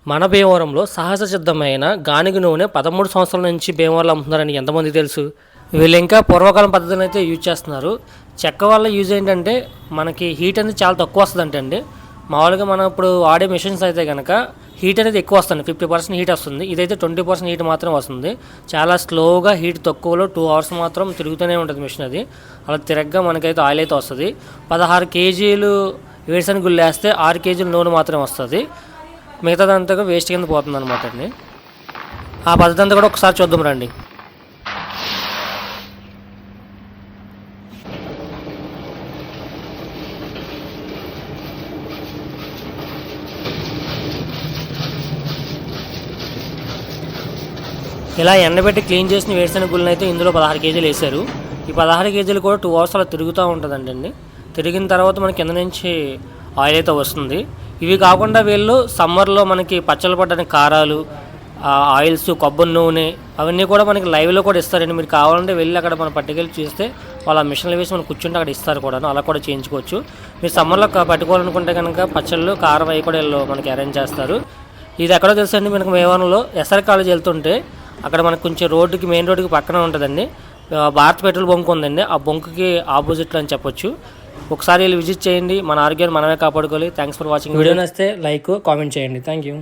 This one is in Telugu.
మన భీమవరంలో సహజ సిద్ధమైన గానుగ నూనె 13 సంవత్సరాల నుంచి భీమవరంలో అమ్ముతున్నారని ఎంతమంది తెలుసు? వీళ్ళు ఇంకా పూర్వకాలం పద్ధతిని అయితే యూజ్ చేస్తున్నారు. చెక్క వల్ల యూజ్ ఏంటంటే మనకి హీట్ అనేది చాలా తక్కువ వస్తుంది అండి. మామూలుగా మనం ఇప్పుడు వాడే మిషన్స్ అయితే కనుక హీట్ అనేది ఎక్కువ వస్తుంది, 50% హీట్ వస్తుంది. ఇదైతే 20% హీట్ మాత్రం వస్తుంది. చాలా స్లోగా హీట్ తక్కువలో 2 అవర్స్ మాత్రం తిరుగుతూనే ఉంటుంది మిషన్. అది అలా తిరగ్గా మనకైతే ఆయిల్ అయితే వస్తుంది. 16 కేజీలు వేరుశనగ వేస్తే 6 కేజీలు నూనె మాత్రం వస్తుంది. మిగతాదంతా వేస్ట్ కింద పోతుంది అనమాట అండి. ఆ పద్ధతి అంతా కూడా ఒకసారి చూద్దాం రండి. ఇలా ఎండబెట్టి క్లీన్ చేసిన వేరుశనగ గుళ్ళని అయితే ఇందులో 16 కేజీలు వేశారు. ఈ 16 కేజీలు కూడా 2 అవర్స్ అలా తిరుగుతూ ఉంటుందండి. తిరిగిన తర్వాత మనకి కింద నుంచి ఆయిల్ అయితే వస్తుంది. ఇవి కాకుండా వీళ్ళు సమ్మర్లో మనకి పచ్చళ్ళు పడ్డానికి కారాలు, ఆయిల్స్, కొబ్బరి నూనె అవన్నీ కూడా మనకి లైవ్లో కూడా ఇస్తారండి. మీరు కావాలంటే వెళ్ళి అక్కడ మనం పట్టుకెళ్ళి చూస్తే వాళ్ళ మిషన్లు వేసి మనం కూర్చుంటే అక్కడ ఇస్తారు కూడా, అలా కూడా చేయించుకోవచ్చు. మీరు సమ్మర్లో పట్టుకోవాలనుకుంటే కనుక పచ్చళ్ళు, కారం అవి కూడా వీళ్ళు మనకి అరేంజ్ చేస్తారు. ఇది ఎక్కడో తెలుసండి, మనకు మేవరంలో ఎస్ఆర్ కాలేజ్ వెళ్తుంటే అక్కడ మనకు కొంచెం రోడ్డుకి, మెయిన్ రోడ్డుకి పక్కన ఉంటుందండి. భారత్ పెట్రోల్ బంక్ ఉందండి. ఆ బంక్కి ఆపోజిట్లో అని చెప్పొచ్చు. ఒకసారి వెళ్ళి విజిట్ చేయండి. మన ఆరోగ్యాన్ని మనమే కాపాడుకోవాలి. Thanks for watching. వీడియో నచ్చితే లైక్, కామెంట్ చేయండి. Thank you.